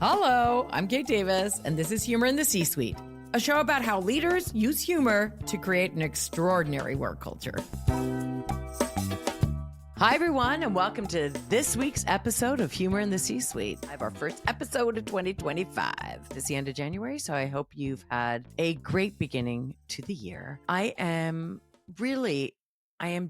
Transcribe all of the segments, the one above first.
Hello, I'm Kate Davis, and this is Humor in the C-Suite, a show about how leaders use humor to create an extraordinary work culture. Hi, everyone, and welcome to this week's episode of Humor in the C-Suite. I have our first episode of 2025. It's the end of January, so I hope you've had a great beginning to the year. I am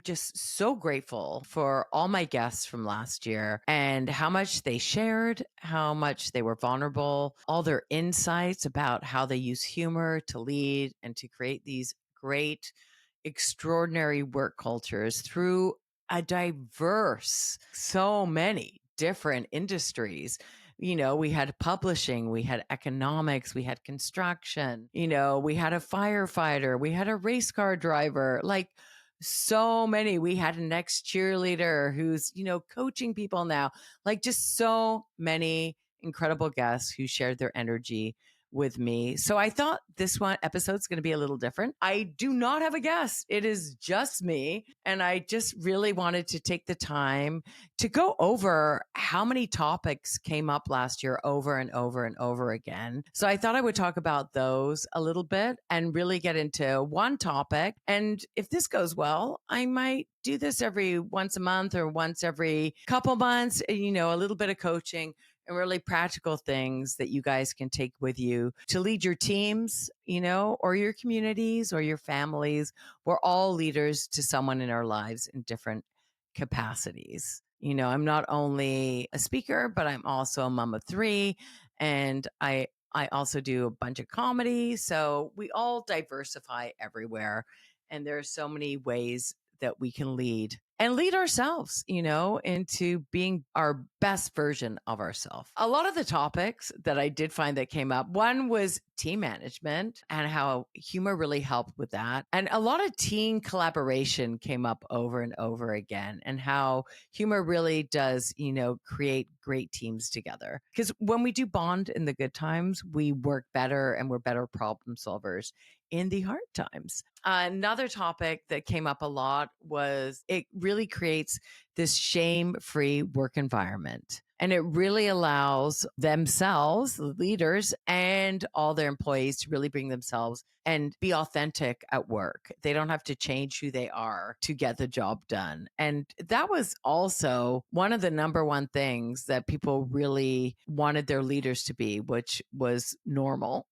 just so grateful for all my guests from last year and how much they shared, how much they were vulnerable, all their insights about how they use humor to lead and to create these great, extraordinary work cultures through a diverse, so many different industries. You know, we had publishing, we had economics, we had construction, we had a firefighter, we had a race car driver, like so many. We had an ex cheerleader who's, coaching people now, like just so many incredible guests who shared their energy with me. So I thought this one episode's going to be a little different. I do not have a guest. It is just me. And I just really wanted to take the time to go over how many topics came up last year over and over and over again. So I thought I would talk about those a little bit and really get into one topic. And if this goes well, I might do this every once a month or once every couple months, a little bit of coaching and really practical things that you guys can take with you to lead your teams, or your communities or your families. We're all leaders to someone in our lives in different capacities. I'm not only a speaker, but I'm also a mom of three, and I also do a bunch of comedy. So we all diversify everywhere. And there are so many ways that we can lead and lead ourselves, into being our best version of ourselves. A lot of the topics that I did find that came up, one was team management and how humor really helped with that. And a lot of team collaboration came up over and over again, and how humor really does, create great teams together. Because when we do bond in the good times, we work better and we're better problem solvers in the hard times. Another topic that came up a lot was it really creates this shame-free work environment. And it really allows themselves, the leaders, and all their employees to really bring themselves and be authentic at work. They don't have to change who they are to get the job done. And that was also one of the number one things that people really wanted their leaders to be, which was normal.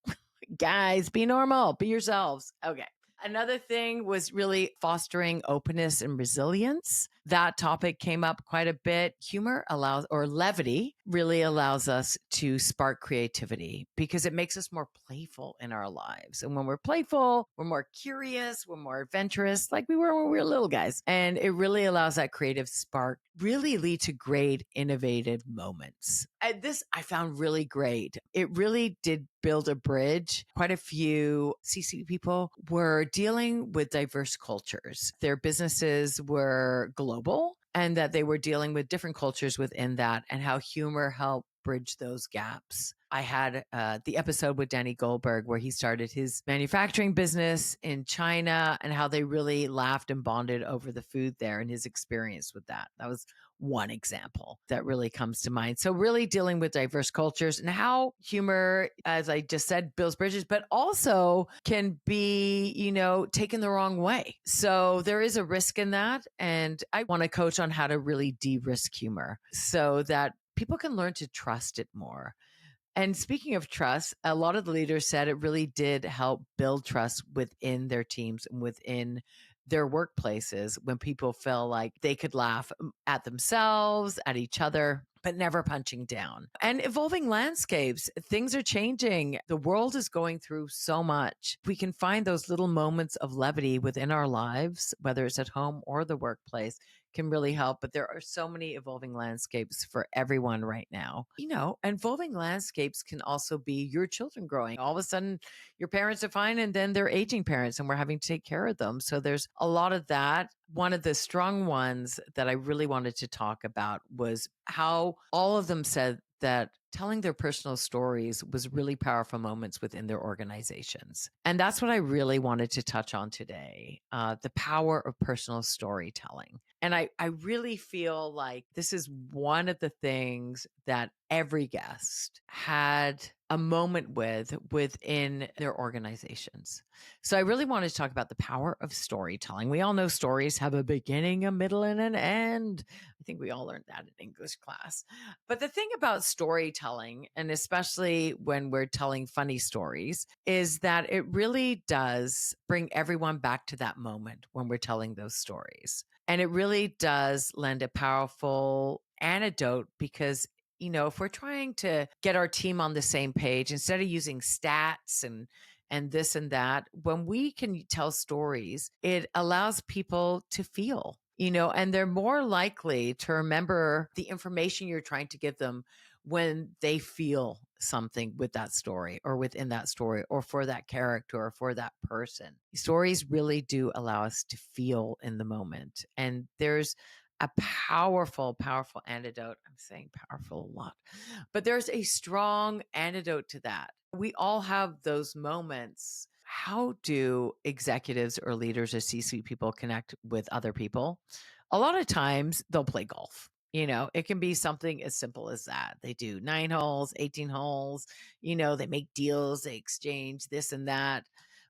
Guys, be normal, be yourselves. Okay. Another thing was really fostering openness and resilience. That topic came up quite a bit. Humor allows, or levity really allows us to spark creativity because it makes us more playful in our lives. And when we're playful, we're more curious, we're more adventurous, like we were when we were little guys. And it really allows that creative spark really lead to great innovative moments. And this I found really great. It really did build a bridge. Quite a few CC people were dealing with diverse cultures. Their businesses were global, and that they were dealing with different cultures within that, and how humor helped bridge those gaps. I had the episode with Danny Goldberg where he started his manufacturing business in China and how they really laughed and bonded over the food there and his experience with that. That was one example that really comes to mind. So really dealing with diverse cultures and how humor, as I just said, builds bridges, but also can be, taken the wrong way. So there is a risk in that. And I want to coach on how to really de-risk humor so that people can learn to trust it more. And speaking of trust, a lot of the leaders said it really did help build trust within their teams and within their workplaces when people feel like they could laugh at themselves, at each other, but never punching down. And evolving landscapes, things are changing. The world is going through so much. We can find those little moments of levity within our lives, whether it's at home or the workplace, can really help. But there are so many evolving landscapes for everyone right now. Evolving landscapes can also be your children growing. All of a sudden, your parents are fine and then they're aging parents and we're having to take care of them. So there's a lot of that. One of the strong ones that I really wanted to talk about was how all of them said that telling their personal stories was really powerful moments within their organizations. And that's what I really wanted to touch on today, the power of personal storytelling. And I really feel like this is one of the things that every guest had a moment within their organizations. So I really wanted to talk about the power of storytelling. We all know stories have a beginning, a middle, and an end. I think we all learned that in English class. But the thing about storytelling, and especially when we're telling funny stories, is that it really does bring everyone back to that moment when we're telling those stories. And it really does lend a powerful antidote because if we're trying to get our team on the same page instead of using stats and this and that, when we can tell stories, it allows people to feel, and they're more likely to remember the information you're trying to give them when they feel something with that story or within that story or for that character or for that person. Stories really do allow us to feel in the moment. And there's a powerful, powerful antidote. I'm saying powerful a lot, but there's a strong antidote to that. We all have those moments. How do executives or leaders or C-suite people connect with other people? A lot of times they'll play golf. It can be something as simple as that. They do 9 holes, 18 holes, they make deals, they exchange this and that.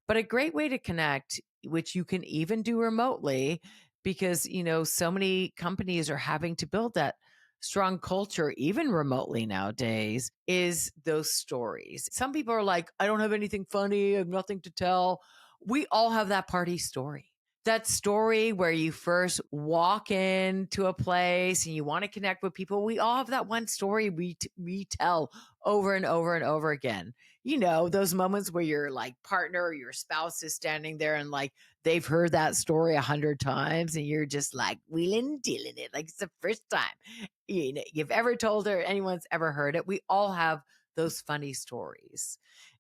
But a great way to connect, which you can even do remotely, because, so many companies are having to build that strong culture, even remotely nowadays, is those stories. Some people are like, I don't have anything funny, I have nothing to tell. We all have that party story. That story where you first walk into a place and you want to connect with people. We all have that one story we tell over and over and over again. Those moments where your like partner or your spouse is standing there and like they've heard that story 100 times and you're just like wheeling and dealing it like it's the first time you've ever told her, anyone's ever heard it. We all have those funny stories.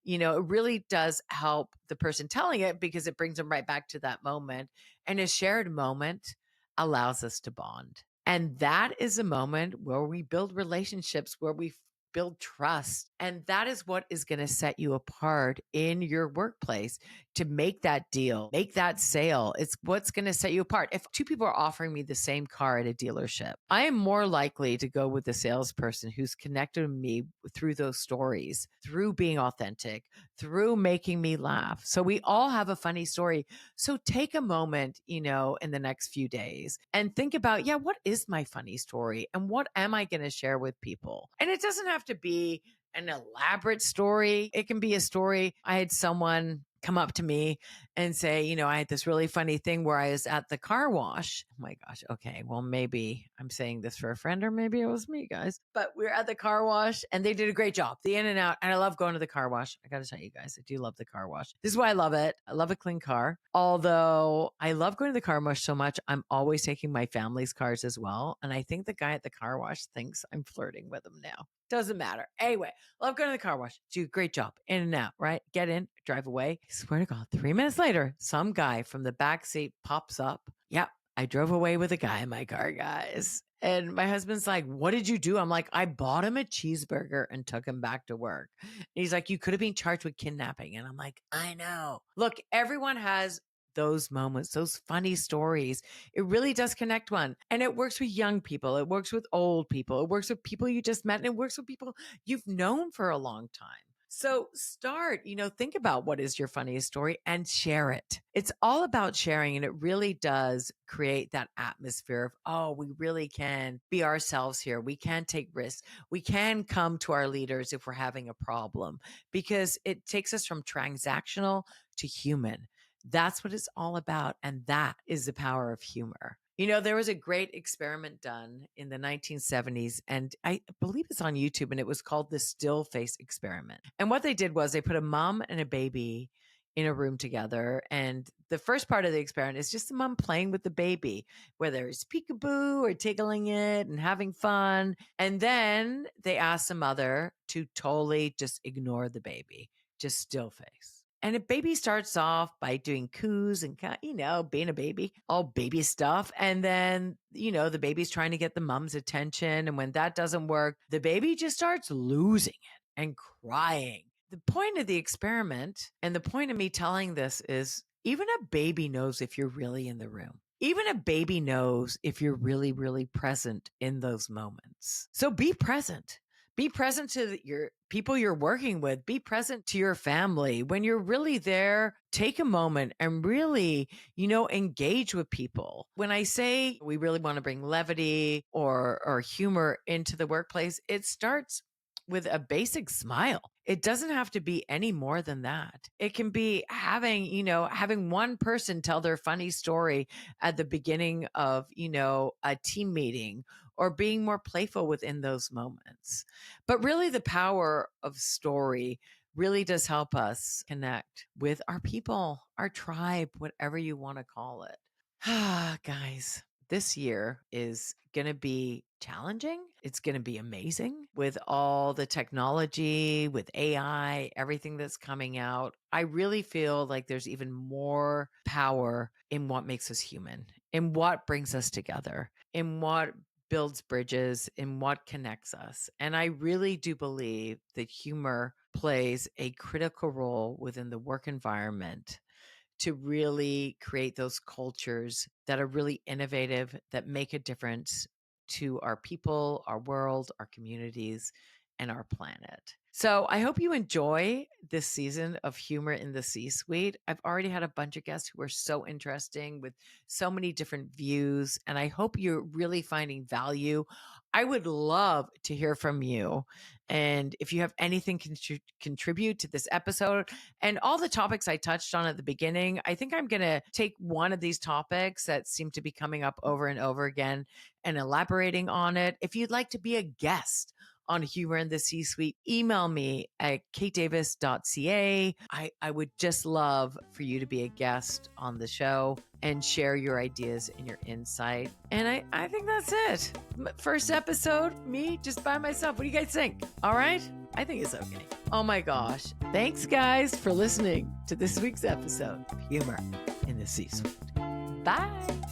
It really does help the person telling it because it brings them right back to that moment. And a shared moment allows us to bond. And that is a moment where we build relationships, where we build trust. And that is what is going to set you apart in your workplace to make that deal, make that sale. It's what's going to set you apart. If two people are offering me the same car at a dealership, I am more likely to go with the salesperson who's connected with me through those stories, through being authentic, through making me laugh. So we all have a funny story. So take a moment, in the next few days and think about, yeah, what is my funny story and what am I going to share with people? And it doesn't have to be an elaborate story. It can be a story. I had someone come up to me and say, I had this really funny thing where I was at the car wash. Oh my gosh. Okay. Well, maybe I'm saying this for a friend or maybe it was me, guys. But we were at the car wash and they did a great job. The in and out. And I love going to the car wash. I got to tell you guys, I do love the car wash. This is why I love it. I love a clean car. Although I love going to the car wash so much, I'm always taking my family's cars as well. And I think the guy at the car wash thinks I'm flirting with him now. Doesn't matter. Anyway, love going to the car wash. Do a great job. In and out, right? Get in, drive away. I swear to God, 3 minutes later, some guy from the back seat pops up. Yep, I drove away with a guy in my car, guys. And my husband's like, what did you do? I'm like, I bought him a cheeseburger and took him back to work. And he's like, you could have been charged with kidnapping. And I'm like, I know. Look, everyone has those moments, those funny stories. It really does connect one. And it works with young people. It works with old people. It works with people you just met. And it works with people you've known for a long time. So start, think about what is your funniest story and share it. It's all about sharing. And it really does create that atmosphere of, oh, we really can be ourselves here. We can take risks. We can come to our leaders if we're having a problem because it takes us from transactional to human. That's what it's all about. And that is the power of humor. There was a great experiment done in the 1970s, and I believe it's on YouTube, and it was called the still face experiment. And what they did was they put a mom and a baby in a room together. And the first part of the experiment is just the mom playing with the baby, whether it's peekaboo or tickling it and having fun. And then they asked the mother to totally just ignore the baby, just still face. And a baby starts off by doing coos and, being a baby, all baby stuff. And then, the baby's trying to get the mom's attention. And when that doesn't work, the baby just starts losing it and crying. The point of the experiment and the point of me telling this is even a baby knows if you're really in the room. Even a baby knows if you're really, really present in those moments. So be present. Be present to your people you're working with. Be present to your family. When you're really there, take a moment and really, engage with people. When I say we really want to bring levity or humor into the workplace, it starts with a basic smile. It doesn't have to be any more than that. It can be having one person tell their funny story at the beginning of, a team meeting, or being more playful within those moments. But really the power of story really does help us connect with our people, our tribe, whatever you want to call it. Guys, this year is going to be challenging. It's going to be amazing with all the technology, with AI, everything that's coming out. I really feel like there's even more power in what makes us human, in what brings us together, in what builds bridges, in what connects us. And I really do believe that humor plays a critical role within the work environment to really create those cultures that are really innovative, that make a difference to our people, our world, our communities, and our planet. So I hope you enjoy this season of Humor in the C-Suite. I've already had a bunch of guests who are so interesting with so many different views, and I hope you're really finding value. I would love to hear from you. And if you have anything contribute to this episode and all the topics I touched on at the beginning, I think I'm going to take one of these topics that seem to be coming up over and over again and elaborating on it. If you'd like to be a guest on Humor in the C-Suite, email me at katedavis.ca. I would just love for you to be a guest on the show and share your ideas and your insight. And I think that's it. First episode, me just by myself. What do you guys think? All right? I think it's okay. Oh my gosh. Thanks, guys, for listening to this week's episode of Humor in the C-Suite. Bye.